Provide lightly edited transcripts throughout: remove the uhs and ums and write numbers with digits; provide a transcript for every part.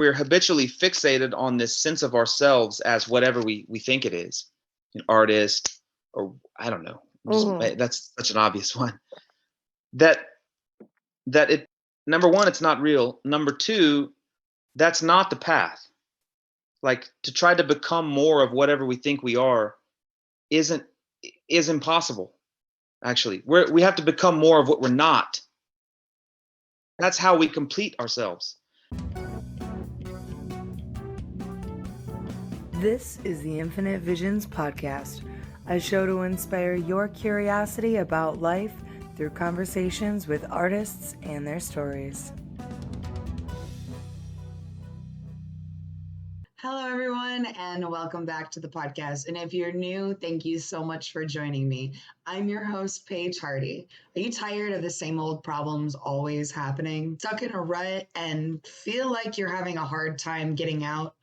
we're habitually fixated on this sense of ourselves as whatever we think it is, an artist, or I don't know. That's such an obvious one. That it, number one, it's not real. Number two, that's not the path. Like, to try to become more of whatever we think we are is impossible. Actually, we have to become more of what we're not. That's how we complete ourselves. This is the Infinite Vizionz Podcast, a show to inspire your curiosity about life through conversations with artists and their stories. Hello, everyone, and welcome back to the podcast. And if you're new, thank you so much for joining me. I'm your host, Paige Hardy. Are you tired of the same old problems always happening? Stuck in a rut and feel like you're having a hard time getting out?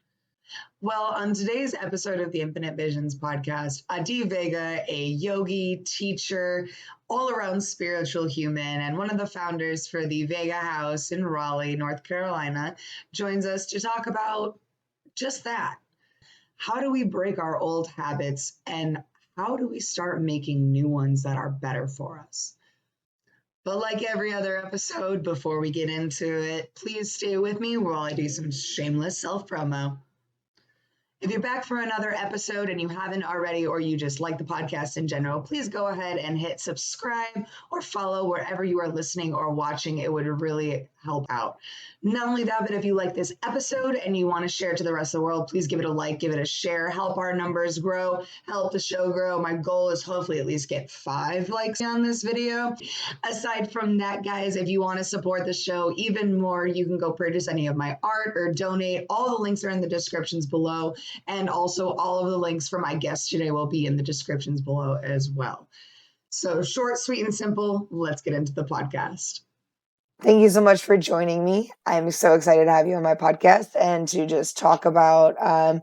Well, on today's episode of the Infinite Vizionz Podcast, Adhi Vega, a yogi, teacher, all-around spiritual human, and one of the founders for the Vaega House in Raleigh, North Carolina, joins us to talk about just that. How do we break our old habits, and how do we start making new ones that are better for us? But like every other episode, before we get into it, please stay with me while I do some shameless self-promo. If you're back for another episode and you haven't already, or you just like the podcast in general, please go ahead and hit subscribe or follow wherever you are listening or watching. It would really help out. Not only that, but if you like this episode and you want to share it to the rest of the world, please give it a like, give it a share, help our numbers grow, help the show grow. My goal is hopefully at least get 5 likes on this video. Aside from that, guys, if you want to support the show even more, you can go purchase any of my art or donate. All the links are in the descriptions below. And also all of the links for my guests today will be in the descriptions below as well. So short, sweet, and simple, let's get into the podcast. Thank you so much for joining me. I'm so excited to have you on my podcast and to just talk about,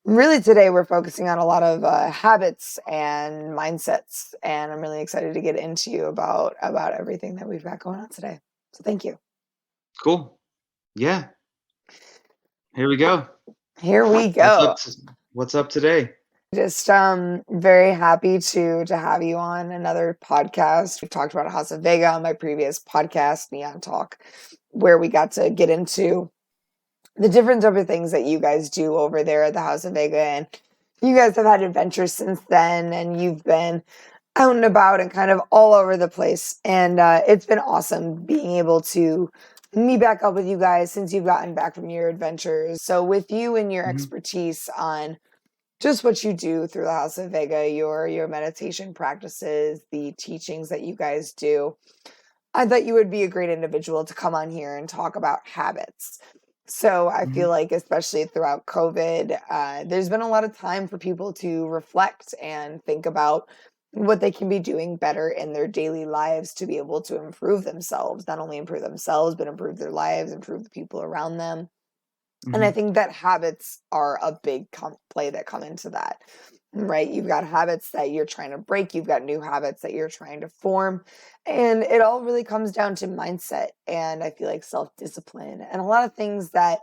really today we're focusing on a lot of habits and mindsets. And I'm really excited to get into you about everything that we've got going on today. So thank you. Cool. Yeah. Here we go. Here we go. What's up today? Just very happy to have you on another podcast. We've talked about House of Vaega on my previous podcast, Neon Talk, where we got to get into the different type of things that you guys do over there at the House of Vaega. And you guys have had adventures since then, and you've been out and about and kind of all over the place. And it's been awesome being able to meet back up with you guys since you've gotten back from your adventures. So with you and your expertise on just what you do through the House of Vaega, your meditation practices, the teachings that you guys do, I thought you would be a great individual to come on here and talk about habits. So I feel like, especially throughout COVID, there's been a lot of time for people to reflect and think about what they can be doing better in their daily lives to be able to improve themselves, not only improve themselves, but improve their lives, improve the people around them. And I think that habits are a big play that come into that, right? You've got habits that you're trying to break. You've got new habits that you're trying to form. And it all really comes down to mindset. And I feel like self-discipline and a lot of things that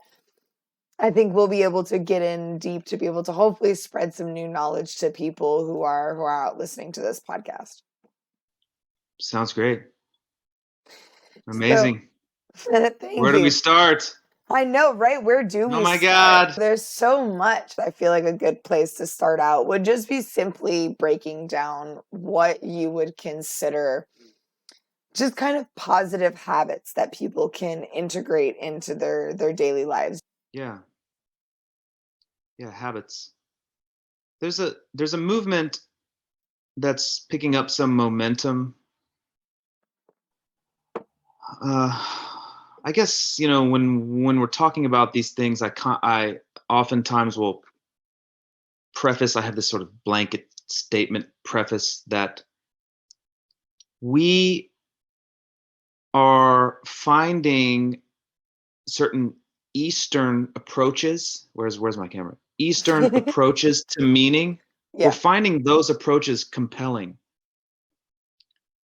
I think we'll be able to get in deep to be able to hopefully spread some new knowledge to people who are out listening to this podcast. Sounds great. Amazing. So, Where do we start? I know, right? Where do we start? Oh my God. There's so much. I feel like a good place to start out would just be simply breaking down what you would consider just kind of positive habits that people can integrate into their daily lives. Yeah, habits. There's a movement that's picking up some momentum. I guess, when we're talking about these things, I oftentimes will preface, I have this sort of blanket statement preface that we are finding certain Eastern approaches. Where's my camera? Eastern approaches to meaning. Yeah. We're finding those approaches compelling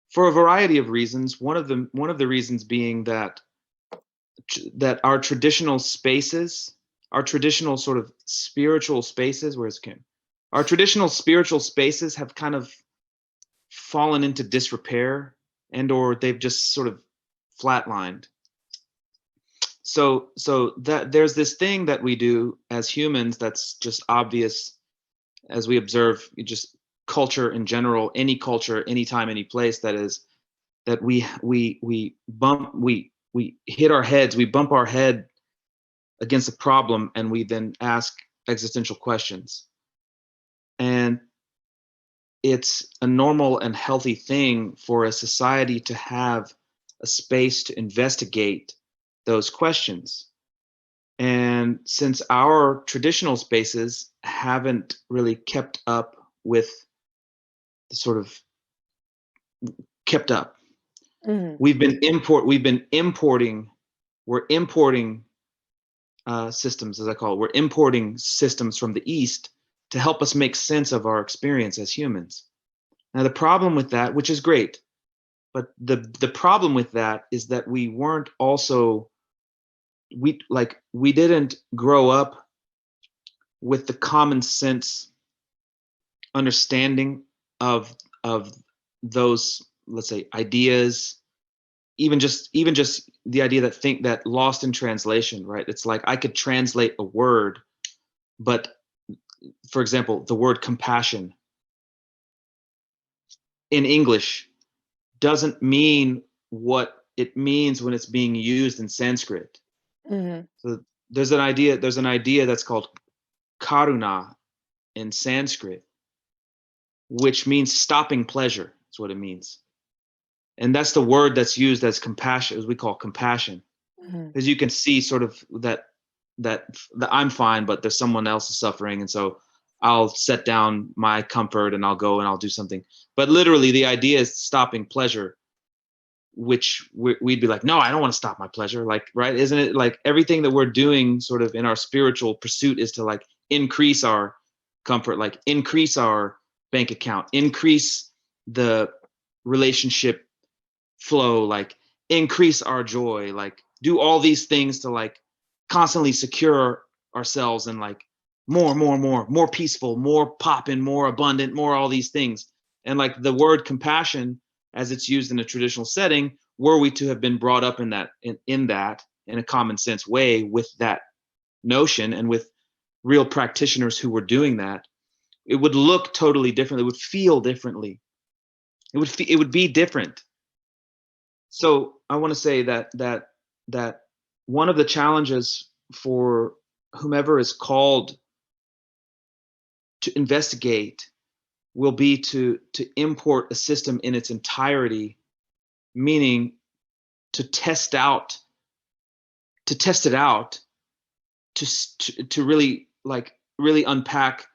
for a variety of reasons. One of the reasons being that that our traditional spaces, our traditional sort of spiritual spaces, where's Kim? Our traditional spiritual spaces have kind of fallen into disrepair, and or they've just sort of flatlined. So that there's this thing that we do as humans that's just obvious as we observe just culture in general, any culture, anytime, any place, that is that we hit our heads, we bump our head against a problem, and we then ask existential questions. And it's a normal and healthy thing for a society to have a space to investigate those questions. And since our traditional spaces haven't really kept up with the sort of kept up, we're importing systems, as I call it. We're importing systems from the East to help us make sense of our experience as humans. Now, the problem with that, which is great, but the problem with that is that we didn't grow up with the common sense understanding of those, let's say, ideas, even just the idea that lost in translation, right? It's like I could translate a word, but for example, the word compassion in English doesn't mean what it means when it's being used in Sanskrit. So there's an idea that's called karuna in Sanskrit, which means stopping pleasure. That's what it means. And that's the word that's used as compassion, as we call compassion. Because you can see sort of that I'm fine, but there's someone else is suffering. And so I'll set down my comfort and I'll go and I'll do something. But literally the idea is stopping pleasure, which we'd be like, no, I don't want to stop my pleasure. Like, right? Isn't it like everything that we're doing sort of in our spiritual pursuit is to like increase our comfort, like increase our bank account, increase the relationship flow, like increase our joy, like do all these things to like constantly secure ourselves and like more peaceful, more poppin', more abundant, more all these things. And like the word compassion, as it's used in a traditional setting, were we to have been brought up in that in a common sense way with that notion and with real practitioners who were doing that, it would look totally different. It would feel differently. It would be different. So I want to say that one of the challenges for whomever is called to investigate will be to import a system in its entirety, meaning to test it out, to really unpack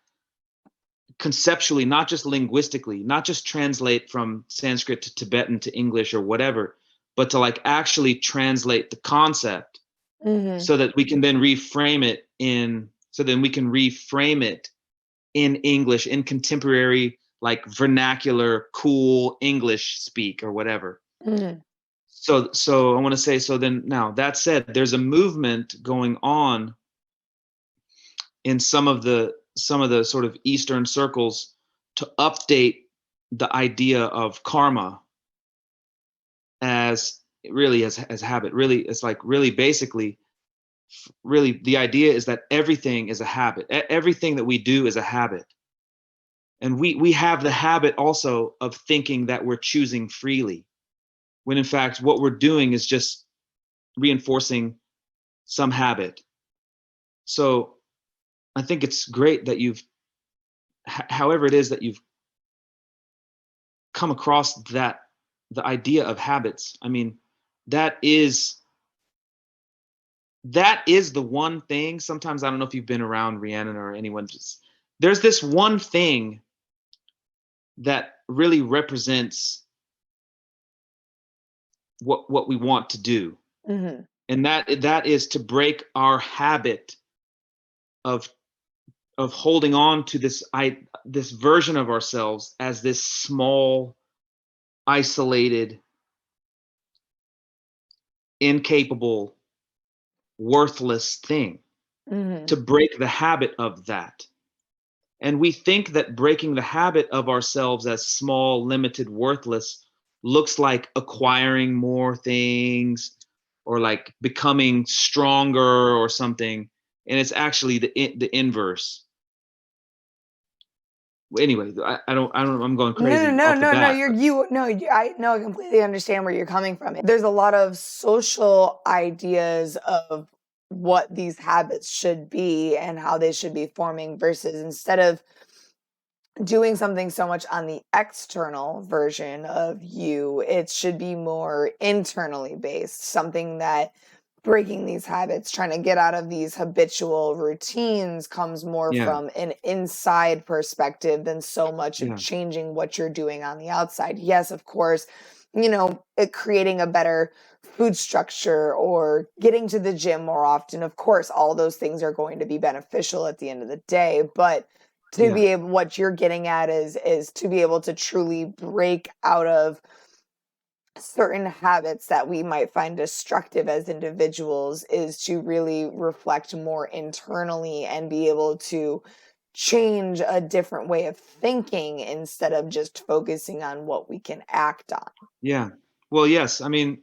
conceptually, not just linguistically, not just translate from Sanskrit to Tibetan to English or whatever, but to like actually translate the concept so that we can then reframe it in English, in contemporary, like vernacular, cool English speak or whatever. So I want to say, so then now that said, there's a movement going on in some of the sort of Eastern circles to update the idea of karma as habit. Really, it's like really basically, really the idea is that everything is a habit. Everything that we do is a habit. And we have the habit also of thinking that we're choosing freely, when in fact what we're doing is just reinforcing some habit. So I think it's great that however it is that you've come across the idea of habits. I mean, that is the one thing. Sometimes I don't know if you've been around Rhiannon or anyone, there's this one thing that really represents what we want to do. And that is to break our habit of holding on to this version of ourselves as this small, isolated, incapable, worthless thing, to break the habit of that. And we think that breaking the habit of ourselves as small, limited, worthless looks like acquiring more things or like becoming stronger or something. And it's actually the inverse. Anyway, I'm going crazy. No. I I completely understand where you're coming from. There's a lot of social ideas of what these habits should be and how they should be forming versus instead of doing something so much on the external version of you, it should be more internally based, something that breaking these habits, trying to get out of these habitual routines comes more from an inside perspective than so much of changing what you're doing on the outside. Yes, of course, creating a better food structure or getting to the gym more often. Of course, all those things are going to be beneficial at the end of the day, but to be able, what you're getting at is to be able to truly break out of certain habits that we might find destructive as individuals is to really reflect more internally and be able to change a different way of thinking instead of just focusing on what we can act on. Yeah. Well, yes. I mean,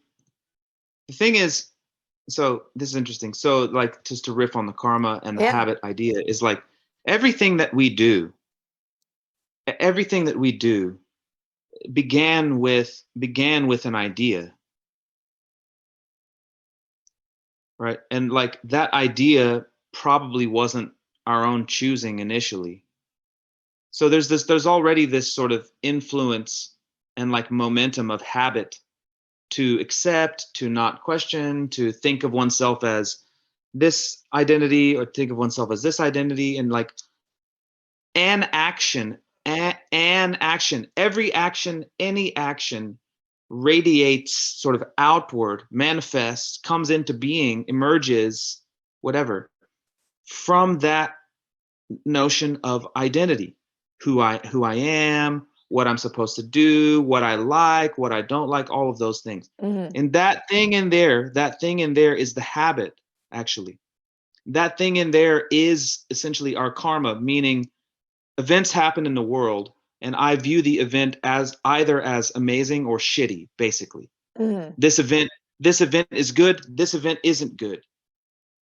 the thing is, so this is interesting. So like just to riff on the karma and the habit idea is like everything that we do began with an idea, right? And like that idea probably wasn't our own choosing initially. So there's already this sort of influence and like momentum of habit to accept, to not question, to think of oneself as this identity or think of oneself as this identity, and like an action, every action, any action radiates sort of outward, manifests, comes into being, emerges, whatever, from that notion of identity, who I am, what I'm supposed to do, what I like, what I don't like, all of those things. And that thing in there is the habit, actually. That thing in there is essentially our karma, meaning events happen in the world, and I view the event as either as amazing or shitty, basically. This event is good, this event isn't good.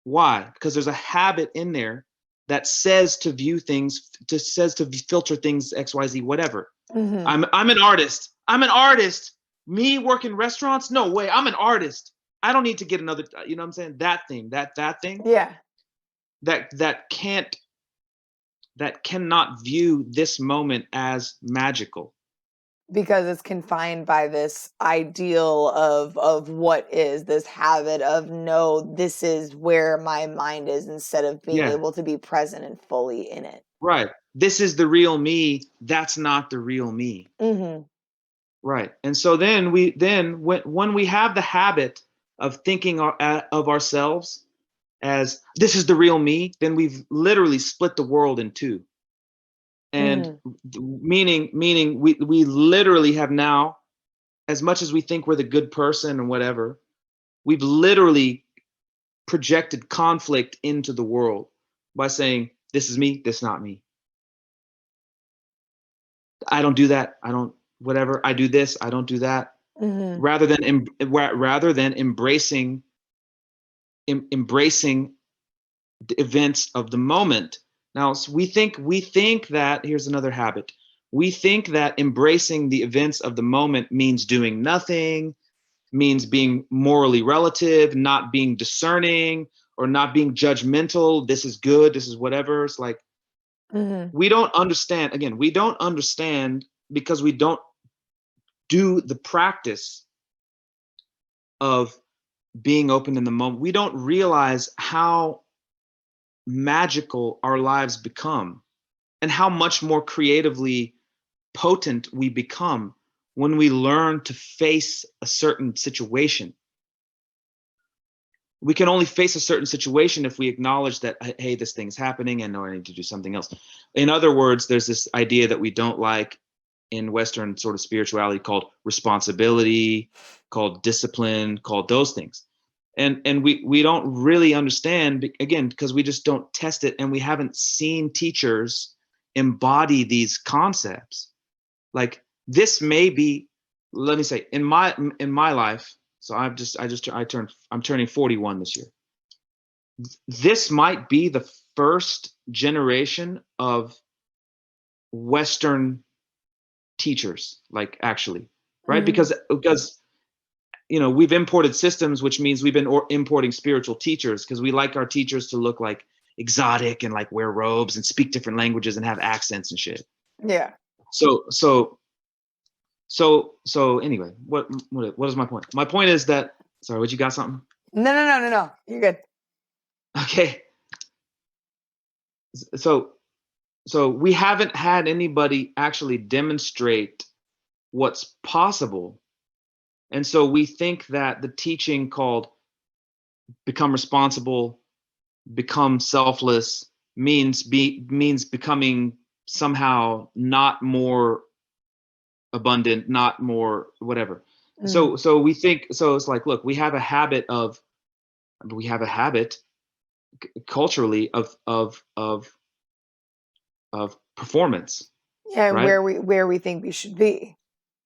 Why? Because there's a habit in there that says to view things, says to filter things, XYZ, whatever. I'm an artist. Me working restaurants? No way. I'm an artist. I don't need to get another, you know what I'm saying? That thing. Yeah. That cannot view this moment as magical. Because it's confined by this ideal of what is this habit of, no, this is where my mind is, instead of being able to be present and fully in it. Right. This is the real me. That's not the real me. Right. And so then when we have the habit of thinking of ourselves as this is the real me, then we've literally split the world in two. And meaning we literally have now, as much as we think we're the good person and whatever, we've literally projected conflict into the world by saying, this is me, this is not me. I don't do that. I don't, whatever. I do this. I don't do that. Rather than embracing the events of the moment. Now, so we think that, here's another habit. We think that embracing the events of the moment means doing nothing, means being morally relative, not being discerning, or not being judgmental. This is good. This is whatever. It's like, we don't understand. Again, we don't understand because we don't do the practice of being open in the moment. We don't realize how magical our lives become and how much more creatively potent we become when we learn to face a certain situation. We can only face a certain situation if we acknowledge that, hey, this thing's happening and I need to do something else. In other words, there's this idea that we don't like in Western sort of spirituality called responsibility, called discipline, called those things. and we don't really understand, again, because we just don't test it, and we haven't seen teachers embody these concepts. Like, this may be, let me say, in my life, so I'm turning 41 this year. This might be the first generation of Western teachers, like, actually, right? Because we've imported systems, which means we've been importing spiritual teachers, because we like our teachers to look like exotic and like wear robes and speak different languages and have accents and shit. Yeah. So anyway, what is my point? My point is that, sorry, what, you got something? No. You're good. Okay. So we haven't had anybody actually demonstrate what's possible. And so we think that the teaching called become responsible, become selfless, means becoming somehow not more abundant, not more whatever. So we think, so it's like, look, we have a habit culturally of performance. Yeah, and right? where we think we should be.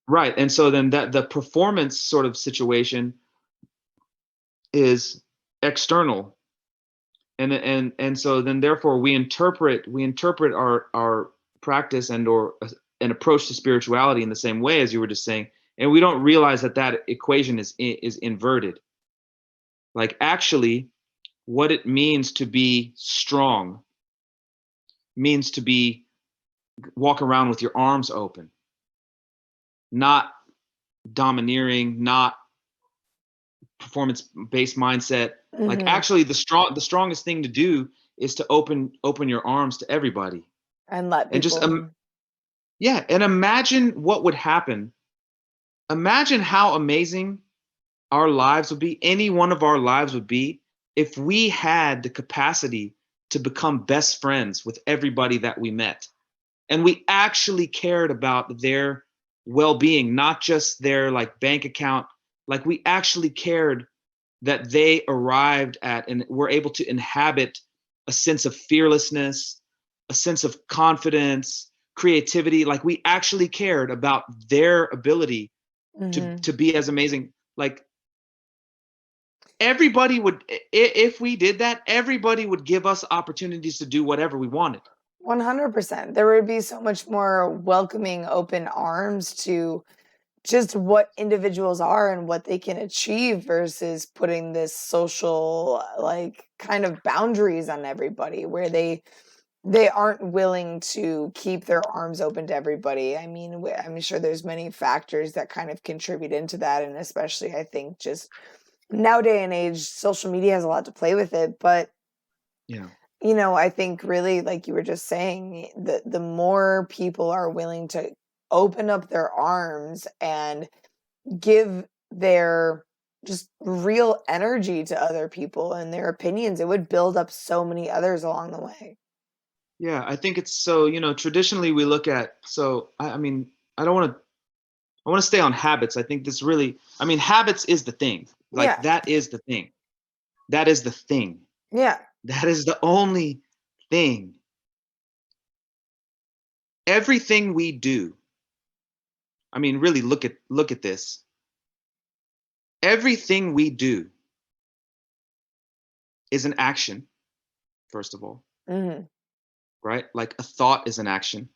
Right. And so then that the performance sort of situation is external. And so then therefore we interpret our practice or an approach to spirituality in the same way, as you were just saying, and we don't realize that equation is inverted. Like, actually, what it means to be strong means to walk around with your arms open, not domineering, not performance-based mindset. Like, actually, the strongest thing to do is to open your arms to everybody and let people, and just and imagine what would happen. Imagine how amazing our lives would be, any one of our lives would be, if we had the capacity to become best friends with everybody that we met, and we actually cared about their well-being, not just their like bank account. Like, we actually cared that they arrived at and were able to inhabit a sense of fearlessness, a sense of confidence, creativity. Like, we actually cared about their ability to be as amazing. Like, everybody would, if we did that, everybody would give us opportunities to do whatever we wanted. 100%. There would be so much more welcoming, open arms to just what individuals are and what they can achieve, versus putting this social like kind of boundaries on everybody where they aren't willing to keep their arms open to everybody. I mean, I'm sure there's many factors that kind of contribute into that, and especially I think just nowadays and age, social media has a lot to play with it. But I think really, like you were just saying, the more people are willing to open up their arms and give their just real energy to other people and their opinions, it would build up so many others along the way. Yeah, I think it's so, traditionally we look at, so I mean, I want to stay on habits. I think this really, habits is the thing. Like, that is the thing. That is the thing. Yeah. That is the only thing. Everything we do, really look at this. Everything we do is an action, first of all. Right? Like, a thought is an action.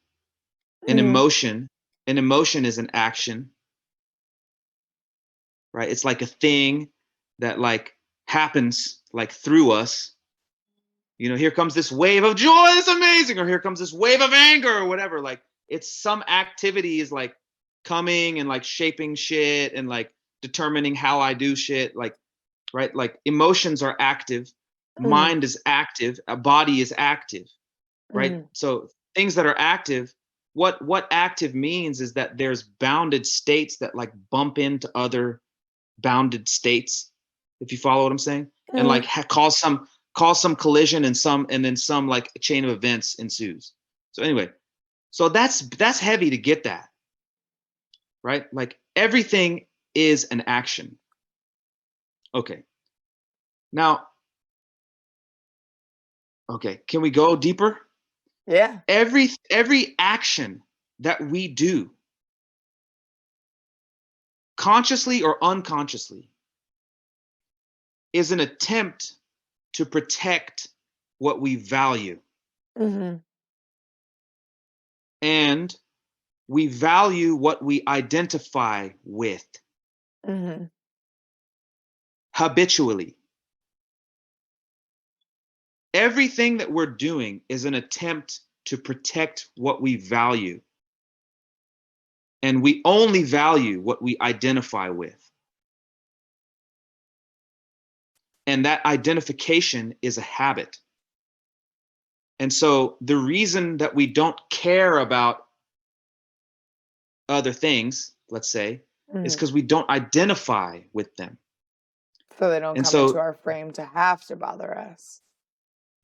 An emotion is an action. Right? It's like a thing that like happens like through us. Here comes this wave of joy, it's amazing, or here comes this wave of anger or whatever. Like, it's some activity is like coming and like shaping shit and like determining how I do shit. Like, right? Like, emotions are active, mind is active, a body is active, right? So things that are active, what active means is that there's bounded states that like bump into other bounded states, if you follow what I'm saying, and like cause some collision and then some like a chain of events ensues. So anyway, so that's heavy to get that, right? Like, everything is an action. Okay. Now, okay, can we go deeper? Yeah. Every action that we do, consciously or unconsciously, is an attempt to protect what we value. Mm-hmm. And we value what we identify with Mm-hmm. habitually. Everything that we're doing is an attempt to protect what we value. And we only value what we identify with. And that identification is a habit. And so the reason that we don't care about other things, let's say, is because we don't identify with them. So they don't And come into so, our frame to have to bother us.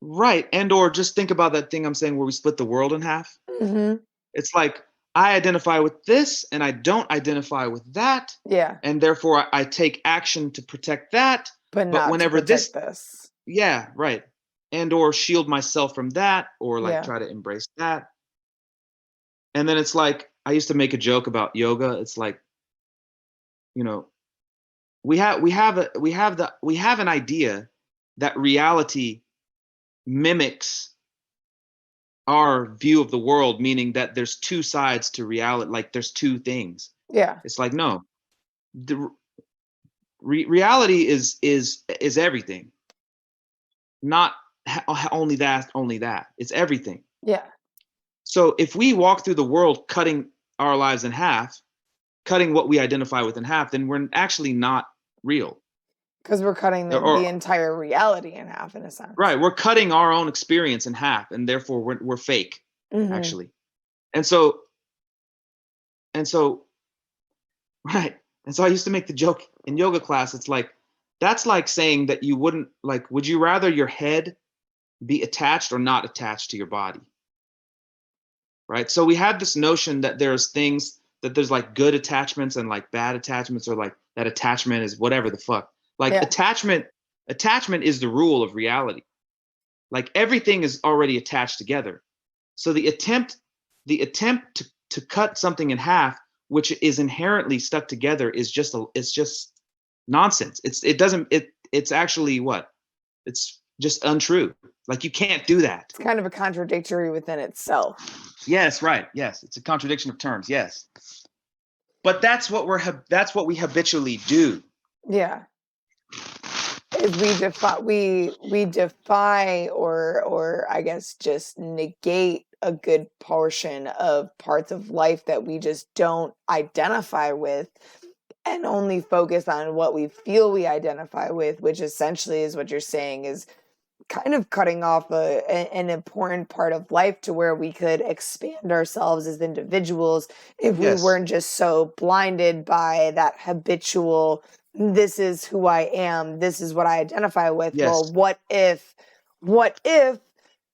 right. And or just think about that thing I'm saying where we split the world in half. Mm-hmm. It's like I identify with this and I don't identify with that. Yeah. And therefore I take action to protect that. But But not whenever to protect this. yeah, right. And or shield myself from that, or like Yeah. try to embrace that. And then it's like, I used to make a joke about yoga. It's like, you know, we have an idea that reality mimics our view of the world, meaning that there's two sides to reality, like there's two things. Yeah. It's like, no, the reality is everything, not only that. It's everything. Yeah. So if we walk through the world cutting our lives in half, cutting what we identify with in half, then we're actually not real. Because we're cutting the entire reality in half, in a sense. Right. We're cutting our own experience in half, and therefore we're fake, actually. And so, right. And so I used to make the joke in yoga class. It's like, that's like saying that you wouldn't, like, would you rather your head be attached or not attached to your body? Right. So we have this notion that there's things that there's like good attachments and like bad attachments, or like that attachment is whatever the fuck. Like attachment is the rule of reality. Like everything is already attached together. So the attempt to cut something in half, which is inherently stuck together, is just it's just nonsense. It's actually what? It's just untrue. Like you can't do that. It's kind of a contradictory within itself. Yes, right. Yes, it's a contradiction of terms. Yes, but that's what we habitually do. Yeah, we defy or I guess just negate a good portion of parts of life that we just don't identify with, and only focus on what we feel we identify with, which essentially is what you're saying is kind of cutting off an important part of life to where we could expand ourselves as individuals if we weren't just so blinded by that habitual, this is who I am, this is what I identify with. Well, what if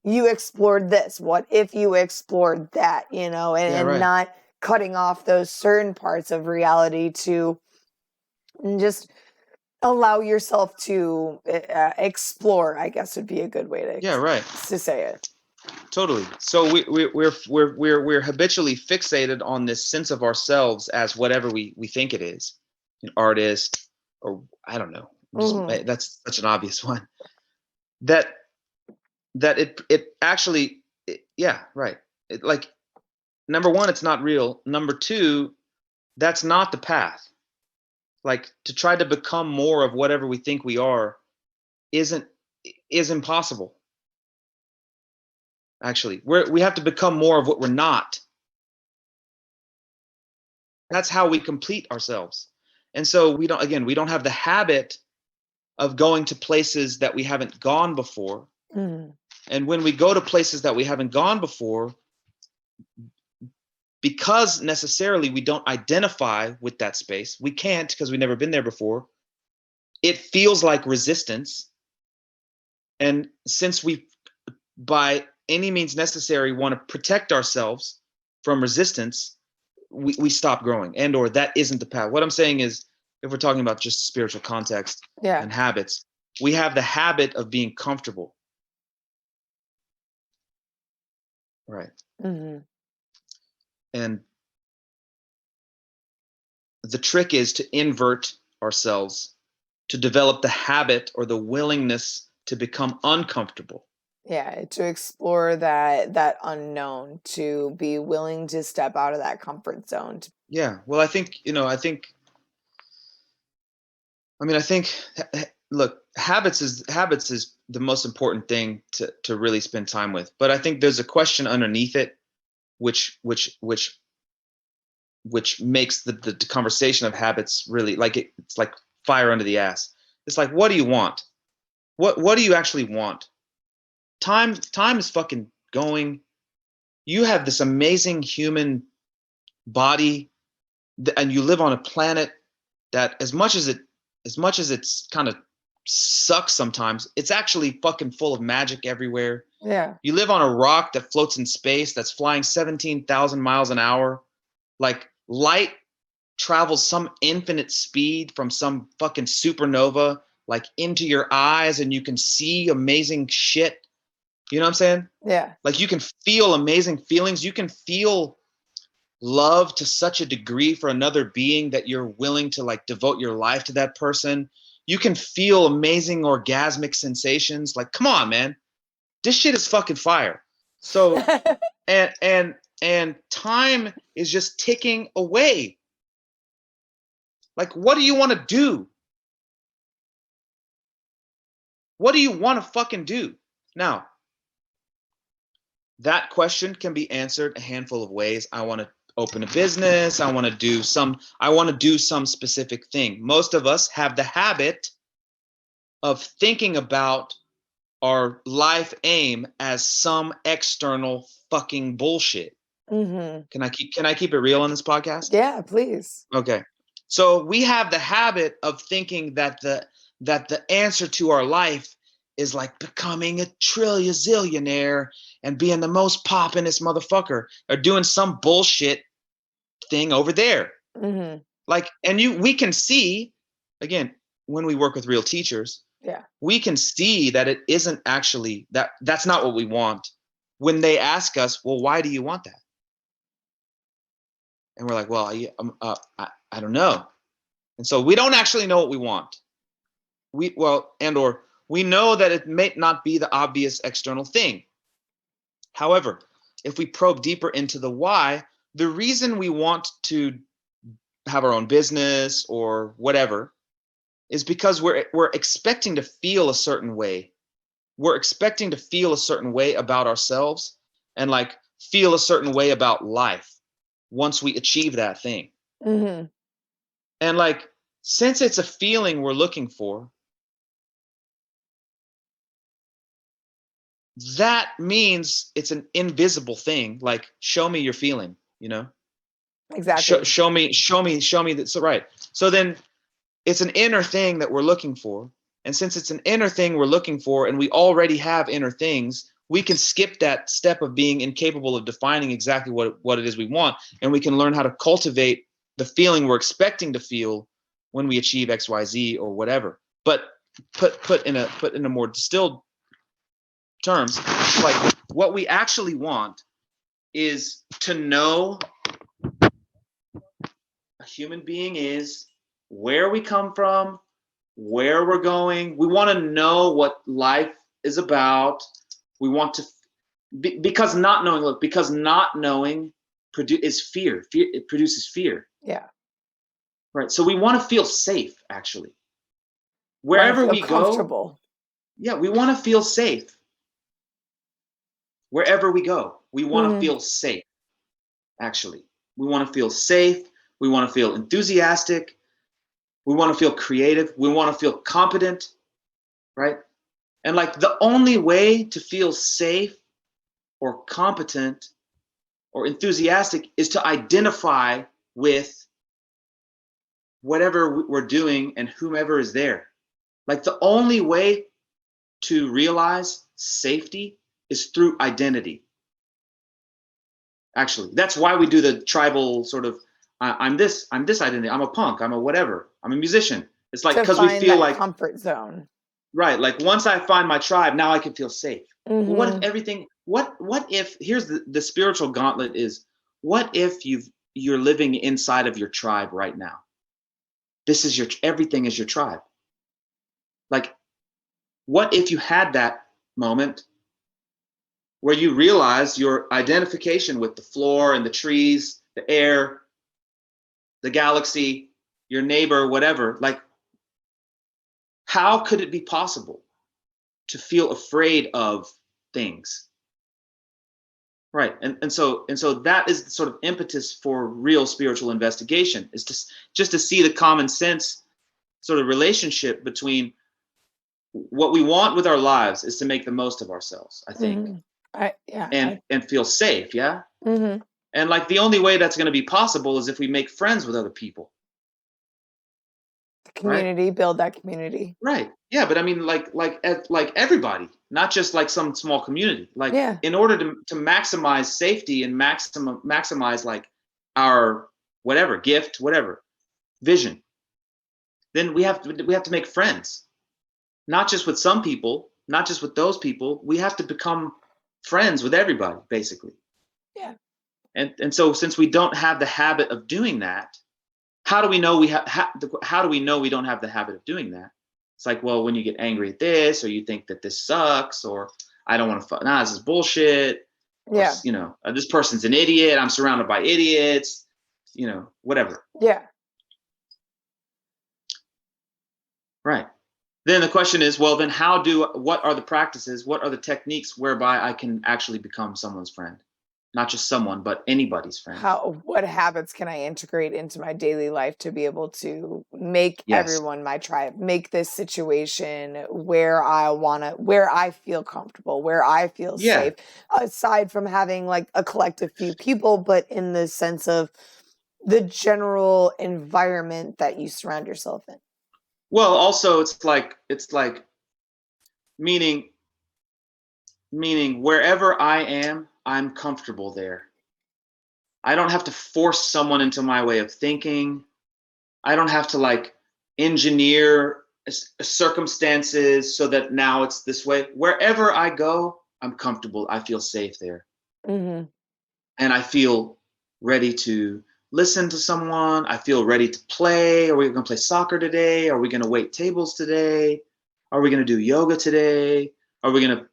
you explored this? What if you explored that, and not cutting off those certain parts of reality to just allow yourself to explore, I guess would be a good way to say it. Totally. So we're habitually fixated on this sense of ourselves as whatever we think it is, an artist, or I don't know. That's such an obvious one. That it actually, like, number one, it's not real. Number two, that's not the path. Like, to try to become more of whatever we think we are is impossible. Actually, we have to become more of what we're not. That's how we complete ourselves. And so we don't have the habit of going to places that we haven't gone before. And when we go to places that we haven't gone before, because necessarily we don't identify with that space, we can't, because we've never been there before, it feels like resistance. And since we, by any means necessary, want to protect ourselves from resistance, we stop growing, or that isn't the path. What I'm saying is, if we're talking about just spiritual context and habits, we have the habit of being comfortable. Right. Mm-hmm. And the trick is to invert ourselves, to develop the habit or the willingness to become uncomfortable. Yeah, to explore that unknown, to be willing to step out of that comfort zone. Yeah. Well, I think, look, habits is the most important thing to really spend time with. But I think there's a question underneath it, which makes the conversation of habits really like it's like fire under the ass. It's like, what do you want? What do you actually want? Time is fucking going. You have this amazing human body, and you live on a planet that as much as it's kind of sucks sometimes, it's actually fucking full of magic everywhere. Yeah. You live on a rock that floats in space that's flying 17,000 miles an hour. Like light travels some infinite speed from some fucking supernova like into your eyes, and you can see amazing shit. You know what I'm saying? Yeah. Like you can feel amazing feelings. You can feel love to such a degree for another being that you're willing to like devote your life to that person. You can feel amazing orgasmic sensations. Like, come on, man. This shit is fucking fire. So and time is just ticking away. Like, what do you want to do? What do you want to fucking do? Now, that question can be answered a handful of ways. I want to open a business. I want to do some specific thing. Most of us have the habit of thinking about our life aim as some external fucking bullshit. Mm-hmm. Can I keep it real on this podcast? Yeah, please. Okay. So we have the habit of thinking that the answer to our life is like becoming a zillionaire and being the most poppinest motherfucker or doing some bullshit thing over there. Mm-hmm. Like, and we can see, again, when we work with real teachers, yeah, we can see that it isn't actually that's not what we want. When they ask us, well, why do you want that? And we're like, well, I don't know. And so we don't actually know what we want. We know that it may not be the obvious external thing. However, if we probe deeper into the why, the reason we want to have our own business or whatever is because we're expecting to feel a certain way. We're expecting to feel a certain way about ourselves and like feel a certain way about life once we achieve that thing. Mm-hmm. And like, since it's a feeling we're looking for, that means it's an invisible thing. Like, show me your feeling, Exactly. Show me that. So, right. So then it's an inner thing that we're looking for. And since it's an inner thing we're looking for, and we already have inner things, we can skip that step of being incapable of defining exactly what it is we want. And we can learn how to cultivate the feeling we're expecting to feel when we achieve X, Y, Z or whatever. But put in a more distilled terms, like what we actually want is to know a human being is, where we come from, where we're going. We want to know what life is about. We want to, because not knowing is fear. It produces fear. Yeah. Right. So we want to feel safe, actually. Wherever we go. Yeah, we want to feel safe. Wherever we go, we want to feel safe, actually. We want to feel safe. We want to feel enthusiastic. We want to feel creative. We want to feel competent, right? And like the only way to feel safe or competent or enthusiastic is to identify with whatever we're doing and whomever is there. Like the only way to realize safety is through identity. Actually, that's why we do the tribal sort of, I'm this identity. I'm a punk. I'm a whatever. I'm a musician. It's like, because we feel like comfort zone. right. Like once I find my tribe, now I can feel safe. But what if Mm-hmm. everything, what if, here's the spiritual gauntlet is, what if you're living inside of your tribe right now? This is everything is your tribe. Like, what if you had that moment where you realize your identification with the floor and the trees, the air, the galaxy, your neighbor, whatever, like, how could it be possible to feel afraid of things? Right. And so that is the sort of impetus for real spiritual investigation, is just to see the common sense sort of relationship between what we want with our lives is to make the most of ourselves, I think, Mm-hmm. and feel safe. Yeah. Mm-hmm. And like the only way that's going to be possible is if we make friends with other people. Right. Community, build that community. Right. Yeah. But I mean, like everybody, not just like some small community, like Yeah. in order to maximize safety and maximize like our whatever gift, whatever vision, then we have to make friends, not just with some people, not just with those people. We have to become friends with everybody, basically. Yeah. And so since we don't have the habit of doing that, how do we know how do we know we don't have the habit of doing that? It's like, well, when you get angry at this, or you think that this sucks, or I don't want to, this is bullshit. Yeah. Or, this person's an idiot. I'm surrounded by idiots, whatever. Yeah. Right. Then the question is, well, then what are the practices? What are the techniques whereby I can actually become someone's friend? Not just someone, but anybody's friend. What habits can I integrate into my daily life to be able to make Yes. everyone my tribe, make this situation where I feel comfortable, where I feel safe, aside from having like a collective few people, but in the sense of the general environment that you surround yourself in. Well, also it's like meaning wherever I am, I'm comfortable there. I don't have to force someone into my way of thinking. I don't have to like engineer circumstances so that now it's this way. Wherever I go, I'm comfortable. I feel safe there. Mm-hmm. And I feel ready to listen to someone. I feel ready to play. Are we going to play soccer today? Are we going to wait tables today? Are we going to do yoga today? Are we going to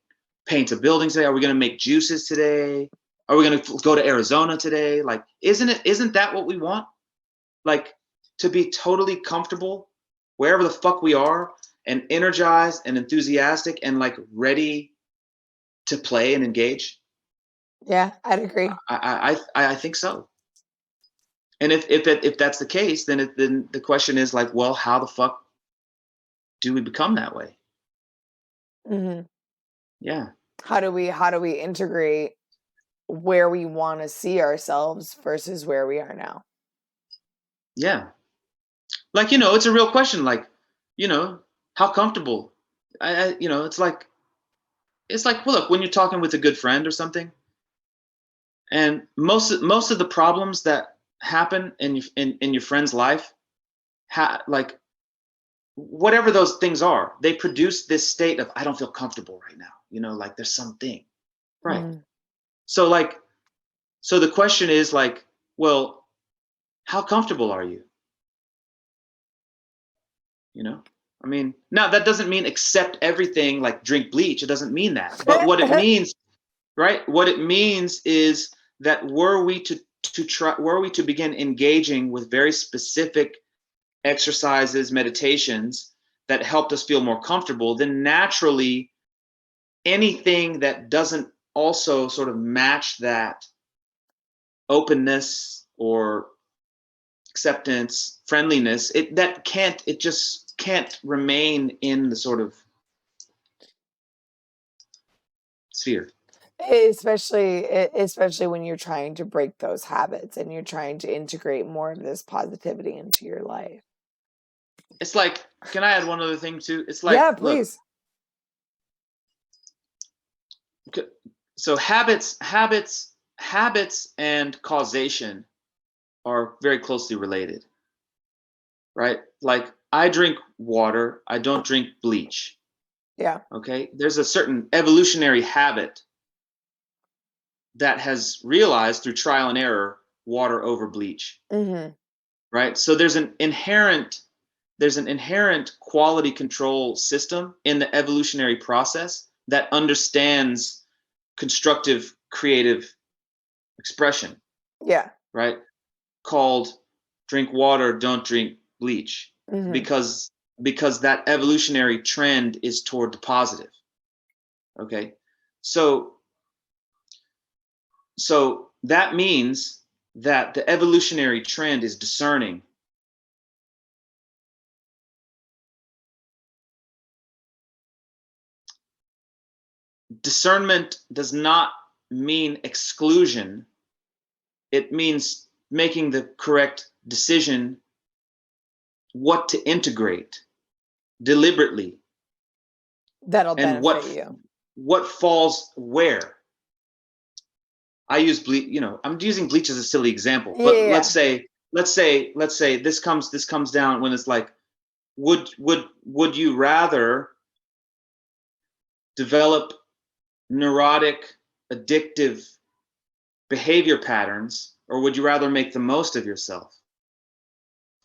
paint a building today? Are we going to make juices today? Are we going to go to Arizona today? Like, isn't that what we want? Like, to be totally comfortable wherever the fuck we are, and energized and enthusiastic and like ready to play and engage. Yeah, I'd agree. I think so. And if that's the case, then the question is like, well, how the fuck do we become that way? Mm-hmm. Yeah. How do we integrate where we want to see ourselves versus where we are now? Yeah. Like, it's a real question. Like, how comfortable, it's like, well, look, when you're talking with a good friend or something, and most of the problems that happen in your friend's life, like whatever those things are, they produce this state of, I don't feel comfortable right now. Like there's something, right? Mm. So the question is like, well, how comfortable are you? I mean, now that doesn't mean accept everything, like drink bleach. It doesn't mean that. But what it means, right? What it means is that were we to begin engaging with very specific exercises, meditations that helped us feel more comfortable, then naturally anything that doesn't also sort of match that openness or acceptance, friendliness, it just can't remain in the sort of sphere. Especially when you're trying to break those habits and you're trying to integrate more of this positivity into your life. It's like, can I add one other thing too? It's like, yeah, please. Look, so habits and causation are very closely related, right? Like I drink water, I don't drink bleach. Yeah. Okay. There's a certain evolutionary habit that has realized through trial and error, water over bleach. Mm-hmm. Right. So there's an inherent quality control system in the evolutionary process that understands constructive creative expression. Yeah. Right. Called drink water, don't drink bleach, Mm-hmm. because that evolutionary trend is toward the positive. Okay. So that means that the evolutionary trend is discerning. Discernment does not mean exclusion. It means making the correct decision what to integrate deliberately That'll and benefit you. what falls where. I use bleach, I'm using bleach as a silly example, but Yeah. let's say this comes down when it's like, would you rather develop neurotic, addictive behavior patterns, or would you rather make the most of yourself?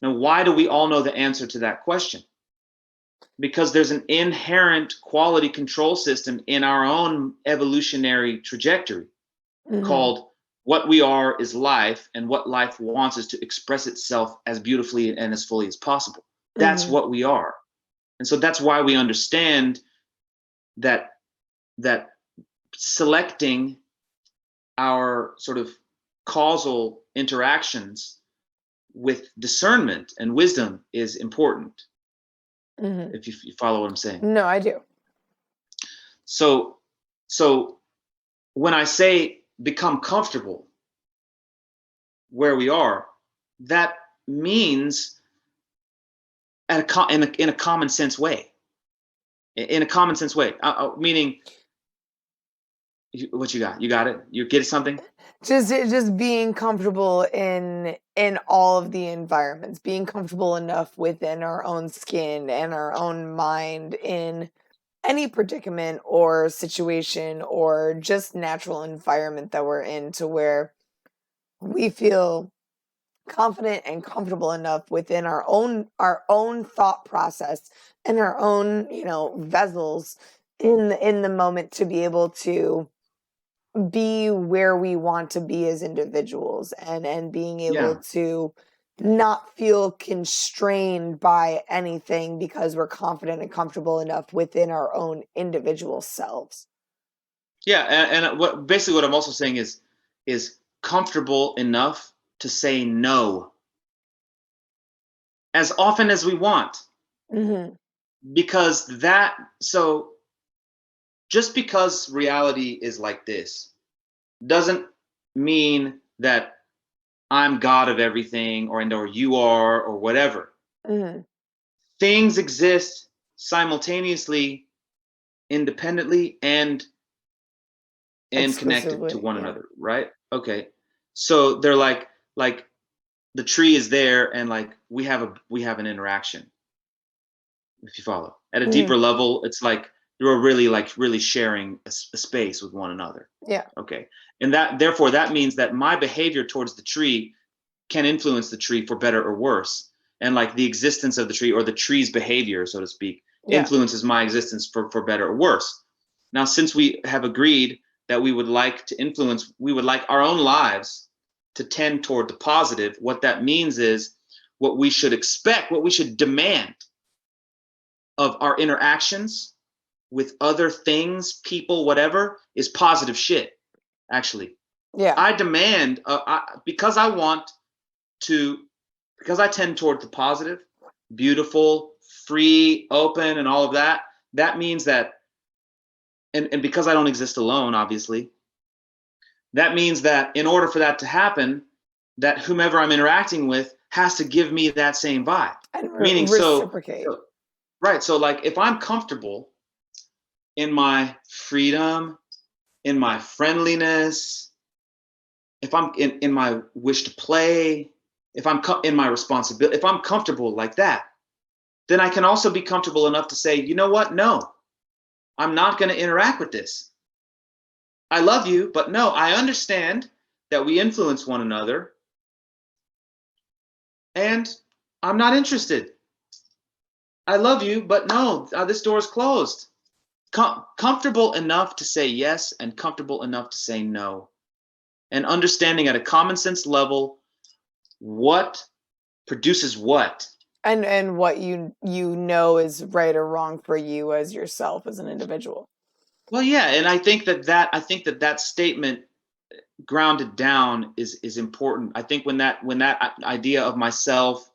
Now, why do we all know the answer to that question? Because there's an inherent quality control system in our own evolutionary trajectory called what we are is life, and what life wants is to express itself as beautifully and as fully as possible. That's what we are. And so that's why we understand that selecting our sort of causal interactions with discernment and wisdom is important. If you follow what I'm saying. No, I do. So when I say become comfortable where we are, that means in a common sense way. In a common sense way, meaning, what you got? You got it? You get something? Just being comfortable in all of the environments, being comfortable enough within our own skin and our own mind in any predicament or situation or just natural environment that we're in, to where we feel confident and comfortable enough within our own thought process and our own, vessels in the moment to be able to be where we want to be as individuals, and being able to not feel constrained by anything because we're confident and comfortable enough within our own individual selves. Yeah, and what I'm also saying is comfortable enough to say no as often as we want. Because just because reality is like this doesn't mean that I'm God of everything, or you are, or whatever. Things exist simultaneously, independently, and connected to one another, right? Okay. So they're like the tree is there, and like we have an interaction. If you follow, at a deeper level, it's like you're really sharing a space with one another. Yeah. Okay. And therefore that means that my behavior towards the tree can influence the tree for better or worse. And like the existence of the tree, or the tree's behavior, so to speak, influences my existence for better or worse. Now, since we have agreed that we would like our own lives to tend toward the positive, what that means is what we should expect, what we should demand of our interactions with other things, people, whatever, is positive shit, actually. Yeah. I demand, because I tend toward the positive, beautiful, free, open, and all of that. That means that, and because I don't exist alone, obviously, that means that in order for that to happen, that whomever I'm interacting with has to give me that same vibe. And Meaning, reciprocate. Right. So like, if I'm comfortable in my freedom, in my friendliness, if I'm in my wish to play, if I'm in my responsibility, if I'm comfortable like that, then I can also be comfortable enough to say, you know what? No, I'm not going to interact with this. I love you, but no, I understand that we influence one another, and I'm not interested. I love you, but no, this door is closed. Comfortable enough to say yes and comfortable enough to say no. And understanding at a common sense level what produces what. And what you know is right or wrong for you as yourself as an individual. Well, yeah, and I think that statement grounded down is important. I think when that idea of myself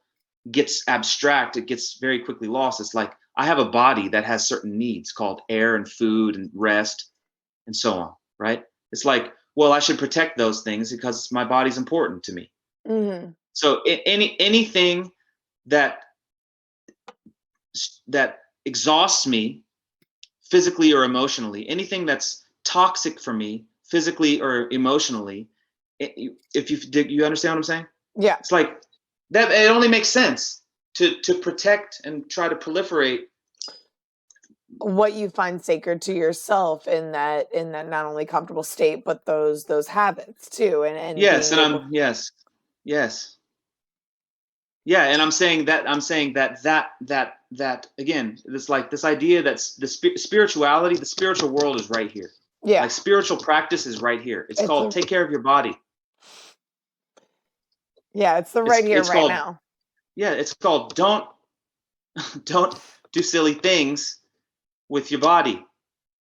gets abstract, it gets very quickly lost. It's like I have a body that has certain needs called air and food and rest and so on, right? It's like, well, I should protect those things because my body's important to me. Mm-hmm. So anything that exhausts me physically or emotionally, anything that's toxic for me physically or emotionally, if you understand what I'm saying? Yeah. It's like that. It only makes sense to protect and try to proliferate what you find sacred to yourself in that not only comfortable state, but those habits too. And yes, and able... yes. Yeah, and I'm saying that again, it's like this idea that the spirituality, the spiritual world is right here. Yeah. Like spiritual practice is right here. It's called take care of your body. Yeah, it's right here, right now. Yeah, it's called don't do silly things with your body,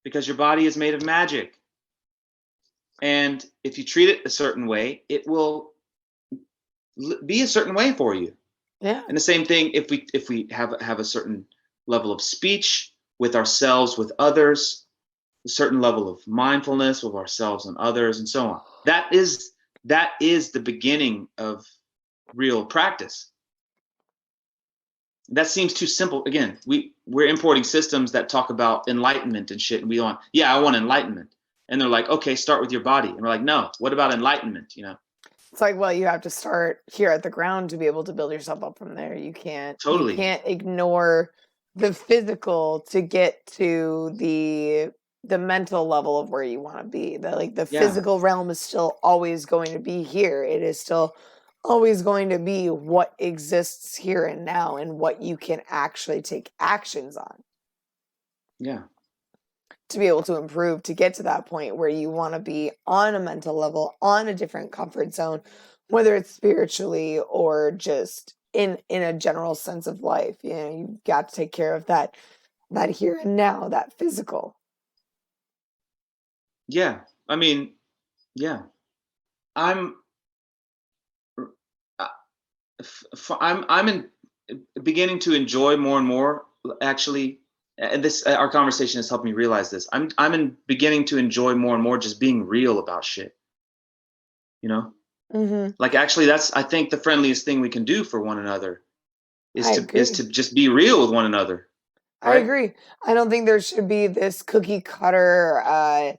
because your body is made of magic. And if you treat it a certain way, it will be a certain way for you. Yeah. And the same thing if we have a certain level of speech with ourselves, with others, a certain level of mindfulness with ourselves and others, and so on. That is the beginning of real practice. That seems too simple. Again, we're importing systems that talk about enlightenment and shit, and we want, I want enlightenment. And they're like, okay, start with your body. And we're like, no, what about enlightenment? It's like, well, you have to start here at the ground to be able to build yourself up from there. You can't ignore the physical to get to the mental level of where you want to be. The physical realm is still always going to be here. It is still always going to be what exists here and now and what you can actually take actions on. Yeah. To be able to improve, to get to that point where you want to be on a mental level, on a different comfort zone, whether it's spiritually or just in a general sense of life. You've got to take care of that here and now, that physical. Yeah. I mean, yeah. I'm beginning to enjoy more and more, actually, and this our conversation has helped me realize this. I'm beginning to enjoy more and more just being real about shit. Mm-hmm. Like, actually, that's, I think, the friendliest thing we can do for one another is to just be real with one another. Right? I agree. I don't think there should be this cookie cutter, I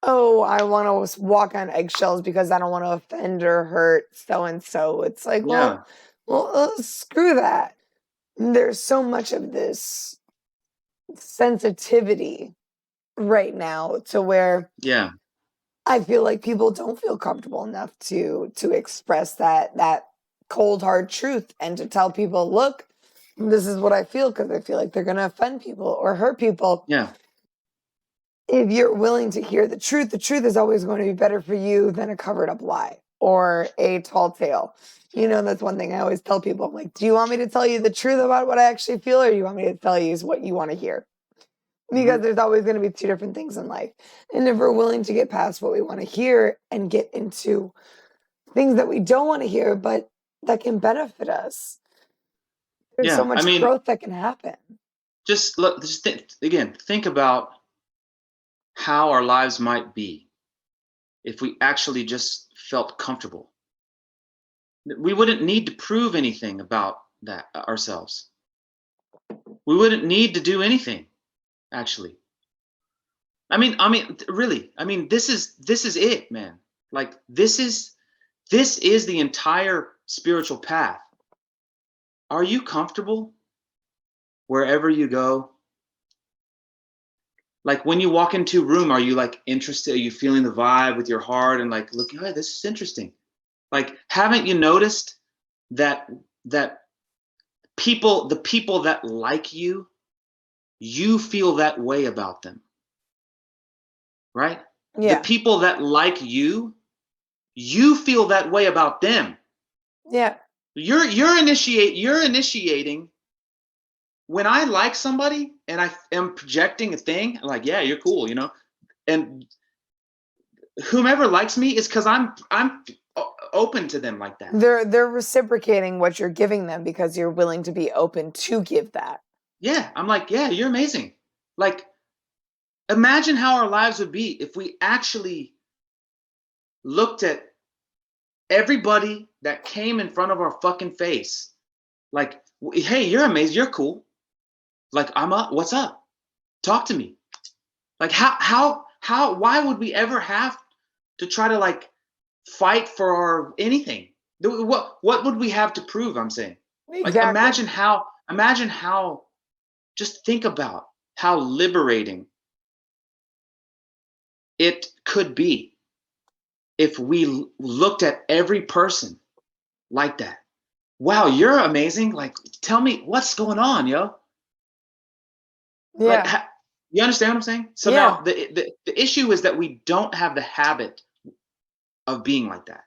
want to walk on eggshells because I don't want to offend or hurt so-and-so. It's like, well, screw that. There's so much of this sensitivity right now to where I feel like people don't feel comfortable enough to express that cold hard truth and to tell people, look, this is what I feel, because I feel like they're going to offend people or hurt people. Yeah. If you're willing to hear the truth is always going to be better for you than a covered up lie or a tall tale. That's one thing I always tell people. I'm like, do you want me to tell you the truth about what I actually feel, or do you want me to tell you what you want to hear? Because there's always going to be two different things in life. And if we're willing to get past what we want to hear and get into things that we don't want to hear, but that can benefit us, there's so much growth that can happen. Just think about how our lives might be if we actually just felt comfortable. We wouldn't need to prove anything about that ourselves. We wouldn't need to do anything, actually. I mean, really. I mean, this is it, man. Like, this is the entire spiritual path. Are you comfortable wherever you go? Like when you walk into a room, are you like interested? Are you feeling the vibe with your heart and like looking, oh, this is interesting. Like, haven't you noticed that the people that like you feel that way about them, right? The Yeah. people that like you feel that way about them. Yeah. You're initiating. When I like somebody and I am projecting a thing, I'm like, yeah, you're cool, and whomever likes me is because I'm open to them like that. They're reciprocating what you're giving them because you're willing to be open to give that. Yeah, I'm like, yeah, you're amazing. Like, imagine how our lives would be if we actually looked at everybody that came in front of our fucking face. Like, hey, you're amazing, you're cool. Like, I'm up. What's up? Talk to me. Like, why would we ever have to try to like fight for our anything? What would we have to prove? I'm saying, like, Exactly. imagine how, just think about how liberating it could be if we looked at every person like that. Wow, you're amazing. Like, tell me what's going on, yo. Like, Yeah. you understand what I'm saying? So Yeah. now the issue is that we don't have the habit of being like that.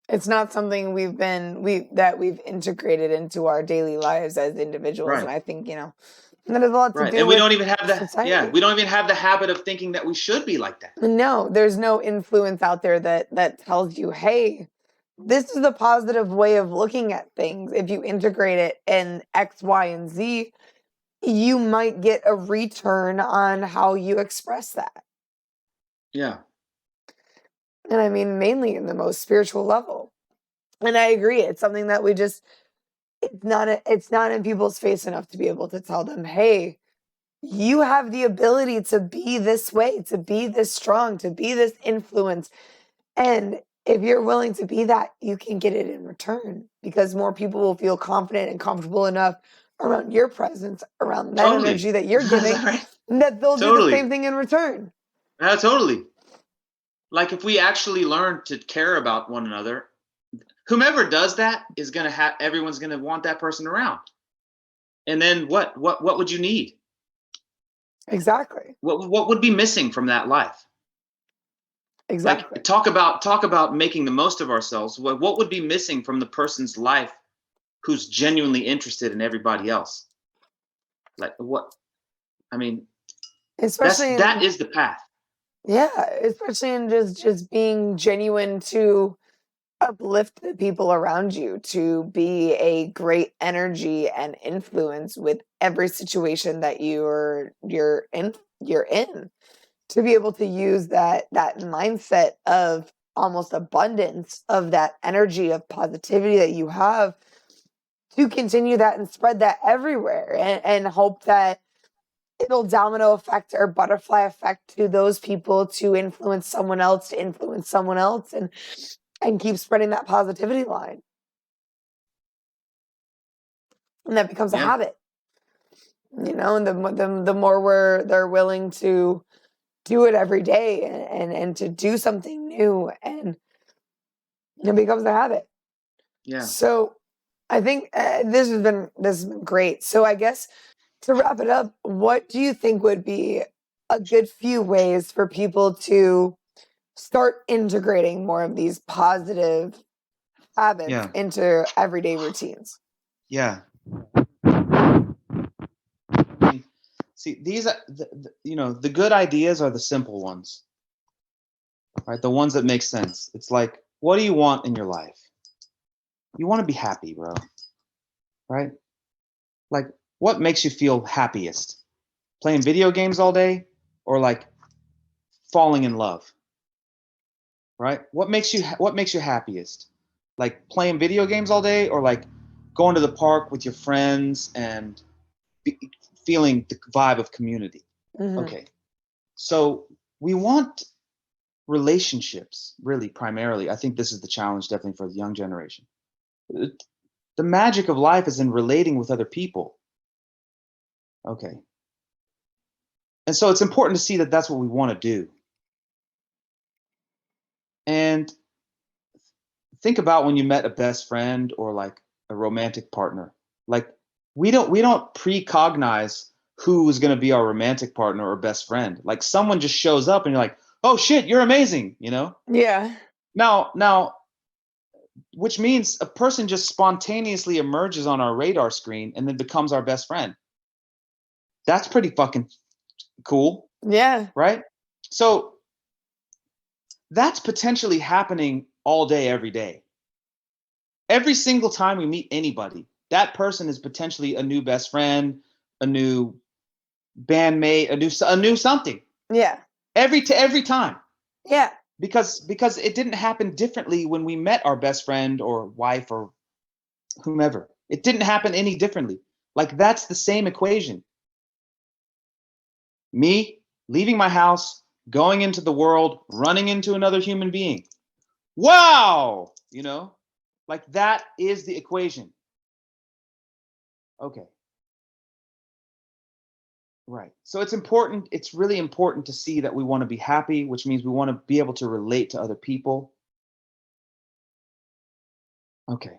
It's not something we've integrated into our daily lives as individuals. And Right. I think, that has a lot to Right. do And we with don't even have society. we don't even have the habit of thinking that we should be like that. No, there's no influence out there that tells you, hey, this is the positive way of looking at things. If you integrate it in X, Y, and Z, you might get a return on how you express that. Yeah. And I mean, mainly in the most spiritual level. And I agree. It's something that it's not in people's face enough to be able to tell them, hey, you have the ability to be this way, to be this strong, to be this influence. And if you're willing to be that, you can get it in return because more people will feel confident and comfortable enough around your presence, around that Totally. energy that you're Is giving, that right? that they'll do the Totally. same thing in return. Totally. Like, if we actually learn to care about one another, whomever does that is gonna have everyone's gonna want that person around. And then what would you need? Exactly. What would be missing from that life? Exactly. Like, talk about making the most of ourselves. What would be missing from the person's life who's genuinely interested in everybody else? Like, what? I mean, Especially that in, is the path. yeah, especially in just being genuine to uplift the people around you, to be a great energy and influence with every situation that you're in, to be able to use that mindset of almost abundance of that energy of positivity that you have, to continue that and spread that everywhere, and hope that it'll domino effect or butterfly effect to those people, to influence someone else, and keep spreading that positivity line. And that becomes a Yeah. habit, and the more they're willing to do it every day, and to do something new, and it becomes a habit. Yeah. So I think this has been great. So I guess, to wrap it up, what do you think would be a good few ways for people to start integrating more of these positive habits Yeah. into everyday routines? Yeah. See, these are the good ideas are the simple ones, right? The ones that make sense. It's like, what do you want in your life? You want to be happy, bro, right? Like, what makes you feel happiest? Playing video games all day, or like falling in love, right? What makes you happiest? Like playing video games all day, or like going to the park with your friends and be, feeling the vibe of community? Mm-hmm. Okay. So we want relationships, really, primarily. I think this is the challenge, definitely, for the young generation. The magic of life is in relating with other people. Okay. And so it's important to see that that's what we want to do. And think about when you met a best friend or like a romantic partner. Like we don't precognize who is going to be our romantic partner or best friend. Like someone just shows up and you're like, oh shit, you're amazing, you know? Yeah. Now, which means a person just spontaneously emerges on our radar screen and then becomes our best friend. That's pretty fucking cool. Yeah. Right? So that's potentially happening all day, every day. Every single time we meet anybody, that person is potentially a new best friend, a new bandmate, a new something. Yeah. Every time. Yeah. Because it didn't happen differently when we met our best friend or wife or whomever. It didn't happen any differently. Like that's the same equation. Me leaving my house, going into the world, running into another human being. Wow, you know? Like that is the equation. Okay. Right. So it's really important to see that we want to be happy, which means we want to be able to relate to other people. Okay.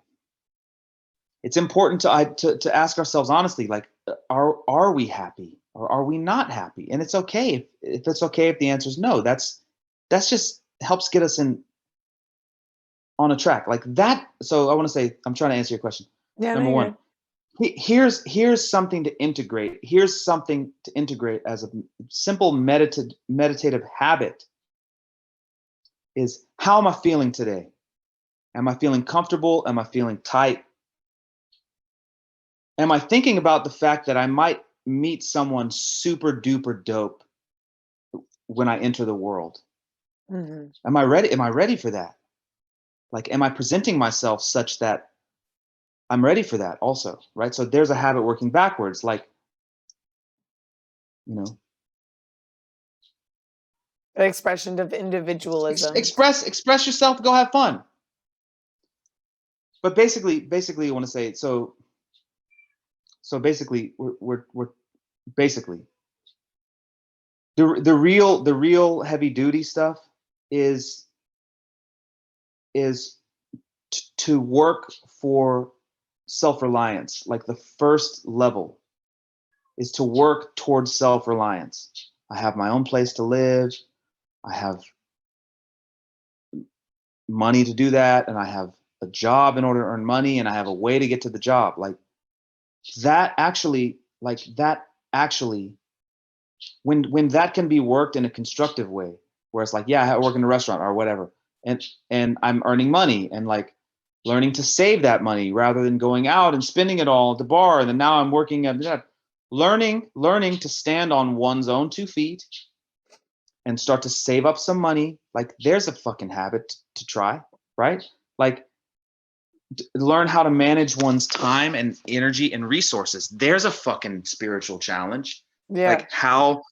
It's important to ask ourselves honestly, like, are we happy or are we not happy? And it's okay if it's okay if the answer is no. That's just helps get us on a track like that. So I want to say, I'm trying to answer your question. Yeah. Number one, here's something to integrate. Here's something to integrate as a simple meditative habit is, how am I feeling today? Am I feeling comfortable? Am I feeling tight? Am I thinking about the fact that I might meet someone super duper dope when I enter the world? Mm-hmm. Am I ready? Am I ready for that? Like, am I presenting myself such that I'm ready for that also, right? So there's a habit working backwards, like, you know, An expression of individualism. express yourself, go have fun. But basically I want to say, so basically we're basically the real heavy duty stuff is to work for self-reliance. Like the first level is to work towards self-reliance. I have my own place to live. I have money to do that, and I have a job in order to earn money, and I have a way to get to the job. Like that actually, when that can be worked in a constructive way, where it's like, yeah, I work in a restaurant or whatever, and I'm earning money and like learning to save that money rather than going out and spending it all at the bar. And then now I'm working at that. Learning to stand on one's own 2 feet and start to save up some money. Like there's a fucking habit to try, right? Like learn how to manage one's time and energy and resources. There's a fucking spiritual challenge. Yeah. Like how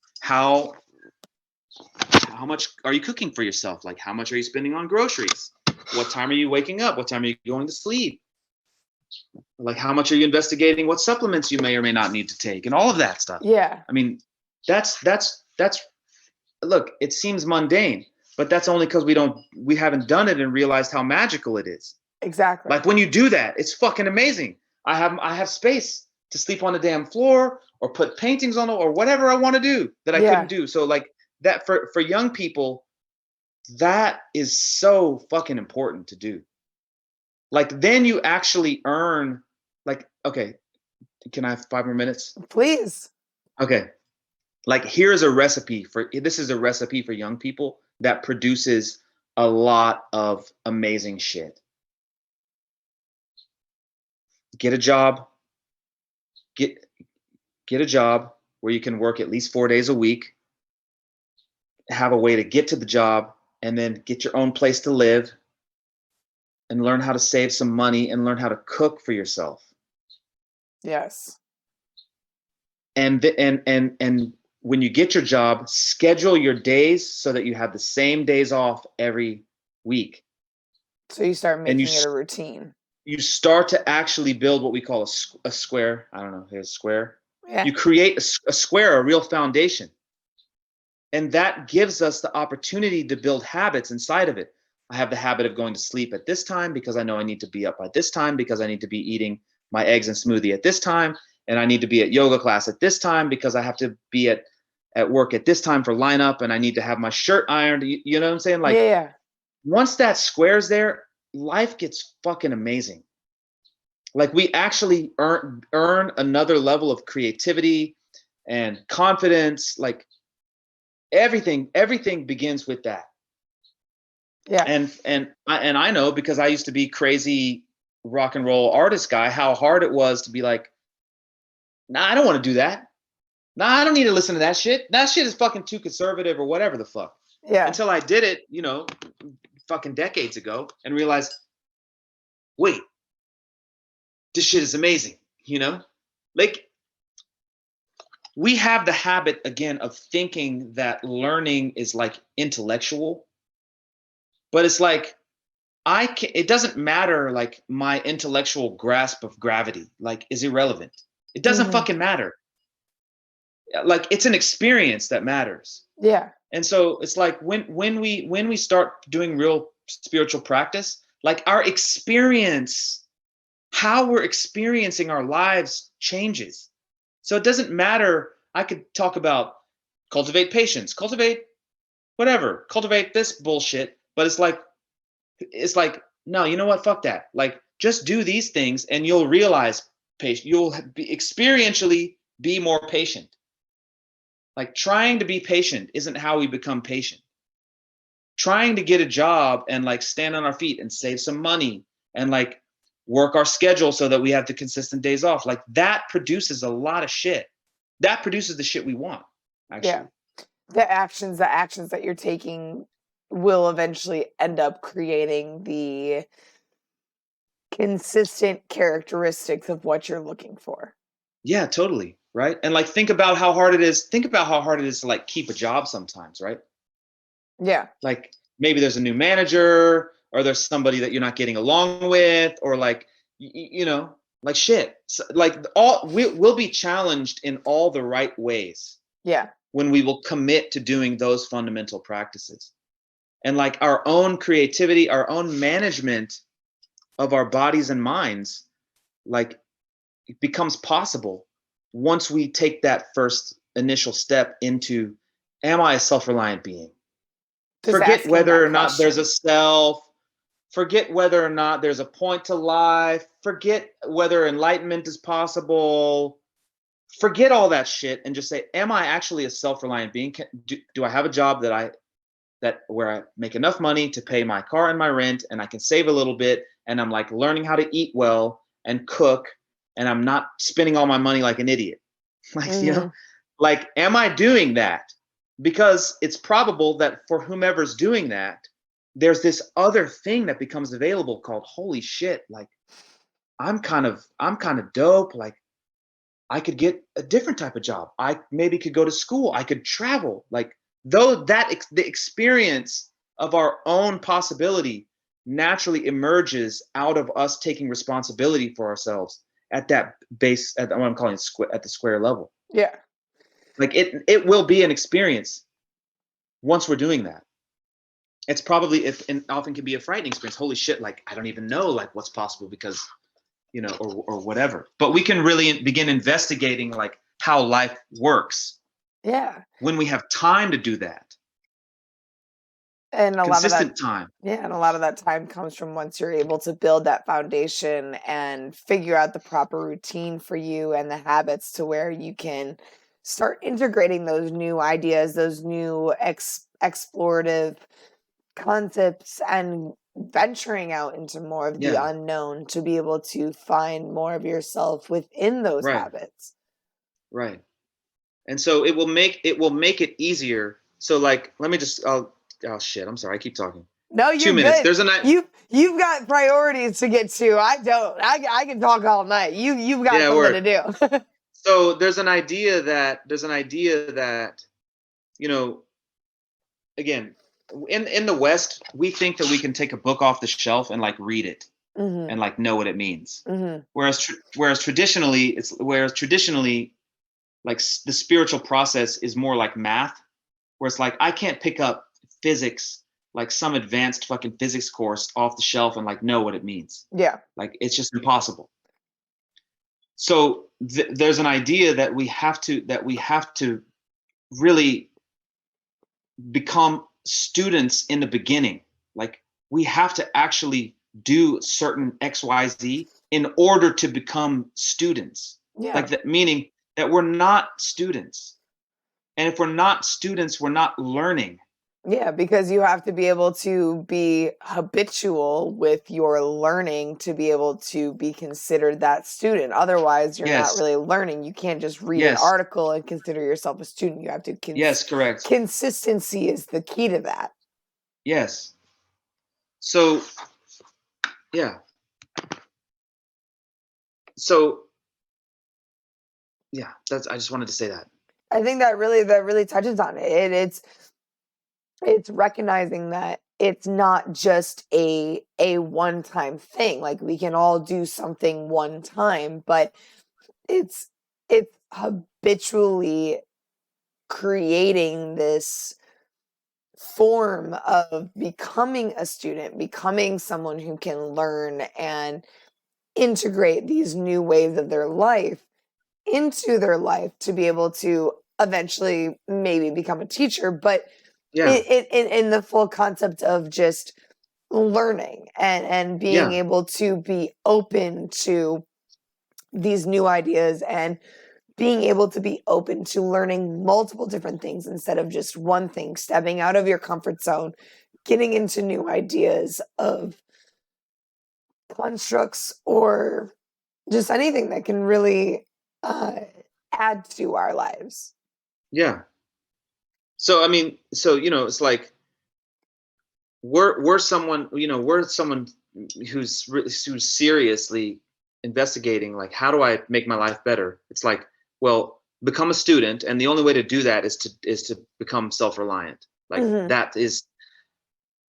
much are you cooking for yourself? Like how much are you spending on groceries? What time are you waking up? What time are you going to sleep? Like how much are you investigating what supplements you may or may not need to take and all of that stuff? Yeah. I mean, that's look, it seems mundane, but that's only because we haven't done it and realized how magical it is. Exactly. Like when you do that, it's fucking amazing. I have space to sleep on the damn floor or put paintings on it or whatever I want to do that I couldn't do. So like that for young people, that is so fucking important to do. Like then you actually earn, like, okay, can I have 5 more minutes? Please. Okay. Like this is a recipe for young people that produces a lot of amazing shit. Get a job. Get a job where you can work at least 4 days a week, have a way to get to the job, and then get your own place to live and learn how to save some money and learn how to cook for yourself. Yes. And when you get your job, schedule your days so that you have the same days off every week. So you start making it a routine. You start to actually build what we call a square. I don't know. Here's a square. Yeah. You create a square, a real foundation. And that gives us the opportunity to build habits inside of it. I have the habit of going to sleep at this time because I know I need to be up by this time, because I need to be eating my eggs and smoothie at this time. And I need to be at yoga class at this time because I have to be at work at this time for lineup, and I need to have my shirt ironed. You know what I'm saying? Like, Yeah. Once that square's there, life gets fucking amazing. Like, we actually earn another level of creativity and confidence. Like, everything begins with that. Yeah. And I know, because I used to be crazy rock and roll artist guy, how hard it was to be like, nah, I don't want to do that. Nah, I don't need to listen to that shit. That shit is fucking too conservative or whatever the fuck. Yeah. Until I did it, fucking decades ago, and realized, wait, this shit is amazing. Like, we have the habit again of thinking that learning is like intellectual, but it's like, it doesn't matter. Like, my intellectual grasp of gravity, like, is irrelevant. It doesn't fucking matter. Like, it's an experience that matters. Yeah. And so it's like, when we start doing real spiritual practice, like, our experience, how we're experiencing our lives changes. So it doesn't matter. I could talk about cultivate patience, cultivate whatever, cultivate this bullshit, but it's like, no, you know what? Fuck that. Like, just do these things and you'll realize you'll experientially be more patient. Like, trying to be patient isn't how we become patient. Trying to get a job and like stand on our feet and save some money and like work our schedule so that we have the consistent days off, like, that produces a lot of shit. That produces the shit we want, actually. Yeah. The actions that you're taking will eventually end up creating the consistent characteristics of what you're looking for. Yeah, totally. Right. And like, think about how hard it is to like keep a job sometimes, right? Yeah. Like, maybe there's a new manager, or there's somebody that you're not getting along with, or like, like, shit. So, like, we'll be challenged in all the right ways. Yeah. When we will commit to doing those fundamental practices. And like, our own creativity, our own management of our bodies and minds, like, it becomes possible once we take that first initial step into, am I a self-reliant being? Forget whether or not there's a self. Forget whether or not there's a point to life. Forget whether enlightenment is possible. Forget all that shit and just say, am I actually a self-reliant being? Do I have a job where I make enough money to pay my car and my rent, and I can save a little bit, and I'm like learning how to eat well and cook, and I'm not spending all my money like an idiot? Like, like, am I doing that? Because it's probable that for whomever's doing that, there's this other thing that becomes available called, holy shit, like, I'm kind of dope. Like, I could get a different type of job. I maybe could go to school. I could travel. Like, though the experience of our own possibility naturally emerges out of us taking responsibility for ourselves at that base, at what I'm calling at the square level. Yeah. Like, it will be an experience once we're doing that. It's probably, and often can be a frightening experience. Holy shit, like, I don't even know like what's possible, because, or whatever. But we can really begin investigating like how life works. Yeah. When we have time to do that. And consistent time. Yeah, and a lot of that time comes from once you're able to build that foundation and figure out the proper routine for you and the habits to where you can start integrating those new ideas, those new explorative concepts, and venturing out into more of the unknown to be able to find more of yourself within those habits. Right. And so it will make it easier. So like, let me just, oh shit, I'm sorry, I keep talking. No, you're 2 minutes. good. There's You've got priorities to get to. I don't. I can talk all night. You've got something to do. So there's an idea that, again, in the West, we think that we can take a book off the shelf and like read it and like know what it means. Whereas traditionally, like the spiritual process is more like math, where it's like, I can't pick up physics, like some advanced fucking physics course off the shelf and like know what it means. Yeah. Like it's just impossible. So there's an idea that we have to really become students in the beginning. Like we have to actually do certain XYZ in order to become students. Yeah. Like that, meaning that we're not students. And if we're not students, we're not learning. Yeah, because you have to be able to be habitual with your learning to be able to be considered that student. Otherwise, you're not Yes. really learning. You can't just read an article and consider yourself a student. You have to yes, correct. Consistency is the key to that. Yes. So, yeah. So, yeah, I just wanted to say that. I think that really touches on it. It's recognizing that it's not just a one-time thing. Like we can all do something one time, but it's habitually creating this form of becoming a student, becoming someone who can learn and integrate these new ways of their life into their life to be able to eventually maybe become a teacher, but in the full concept of just learning and being able to be open to these new ideas and being able to be open to learning multiple different things instead of just one thing, stepping out of your comfort zone, getting into new ideas of constructs or just anything that can really add to our lives. Yeah. So, I mean, it's like we're someone who's seriously investigating, like, how do I make my life better? It's like, well, become a student. And the only way to do that is to become self-reliant. Like that is,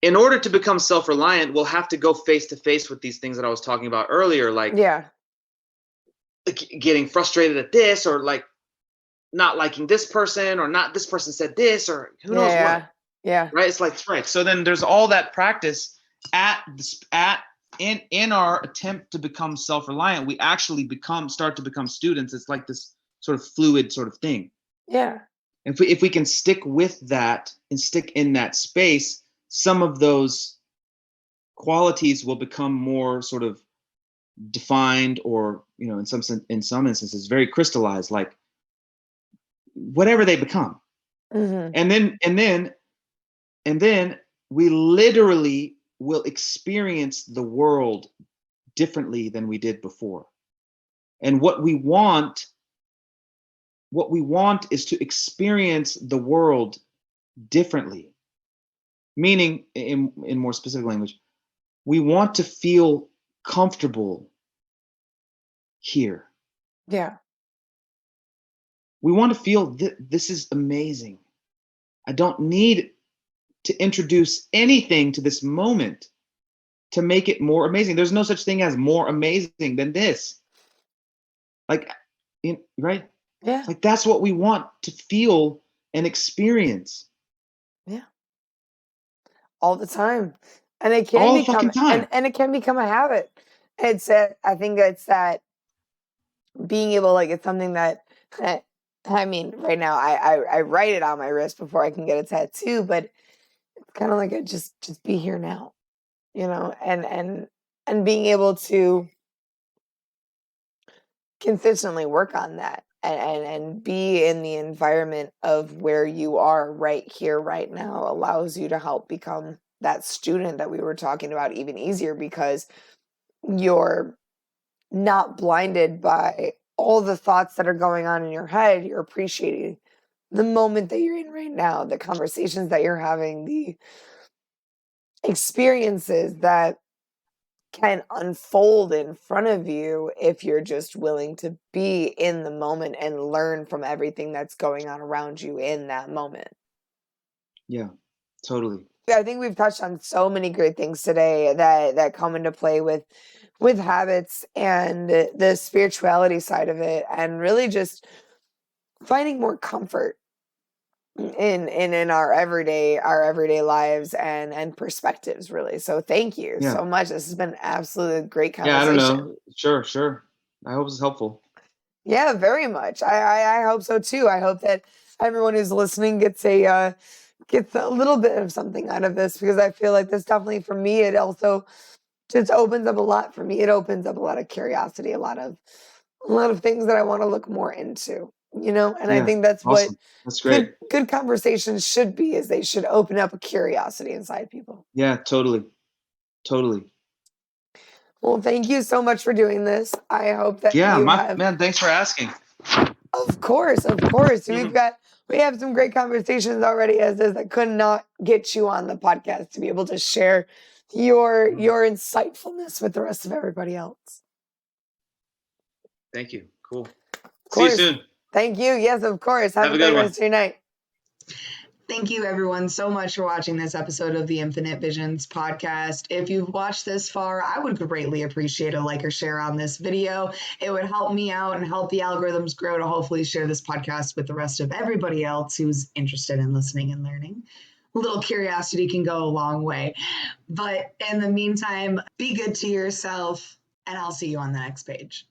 in order to become self-reliant, we'll have to go face to face with these things that I was talking about earlier. Like, getting frustrated at this, or like not liking this person, or not this person said this, or who knows what. Yeah. Right. It's like, right. So then there's all that practice in our attempt to become self-reliant. We actually start to become students. It's like this sort of fluid sort of thing. Yeah. If we can stick with that and stick in that space, some of those qualities will become more sort of defined, or, in some instances, very crystallized, like whatever they become. And then we literally will experience the world differently than we did before. And what we want is to experience the world differently. Meaning, in more specific language, we want to feel comfortable here. Yeah. We want to feel this is amazing. I don't need to introduce anything to this moment to make it more amazing. There's no such thing as more amazing than this. Like, right? Yeah. Like, that's what we want to feel and experience. Yeah. All the time. And it can all the become fucking time. And it can become a habit. I think it's that being able, like, it's something that I mean, right now I write it on my wrist before I can get a tattoo, but it's kind of like a just be here now, and being able to consistently work on that and be in the environment of where you are right here, right now, allows you to help become that student that we were talking about even easier, because you're not blinded by all the thoughts that are going on in your head. You're appreciating the moment that you're in right now, the conversations that you're having, the experiences that can unfold in front of you if you're just willing to be in the moment and learn from everything that's going on around you in that moment. Yeah, totally. I think we've touched on so many great things today that come into play with habits and the spirituality side of it, and really just finding more comfort in our everyday lives and perspectives, really. So thank you so much. This has been an absolute great conversation. Yeah, I don't know. Sure. I hope it's helpful. Yeah, very much. I hope so too. I hope that everyone who's listening gets a little bit of something out of this, because I feel like this definitely, for me, it also just opens up a lot for me. It opens up a lot of curiosity, a lot of things that I want to look more into, and I think that's awesome. what That's great. Good conversations should be, is they should open up a curiosity inside people. Yeah, totally. Well, thank you so much for doing this. I hope that man, thanks for asking. Of course. We have some great conversations already as is. I could not get you on the podcast to be able to share your insightfulness with the rest of everybody else. Thank you. Cool. See you soon. Thank you. Yes, of course. Have a great rest of your night. Thank you, everyone, so much for watching this episode of the Infinite Vizionz Podcast. If you've watched this far, I would greatly appreciate a like or share on this video. It would help me out and help the algorithms grow to hopefully share this podcast with the rest of everybody else who's interested in listening and learning. A little curiosity can go a long way. But in the meantime, be good to yourself, and I'll see you on the next page.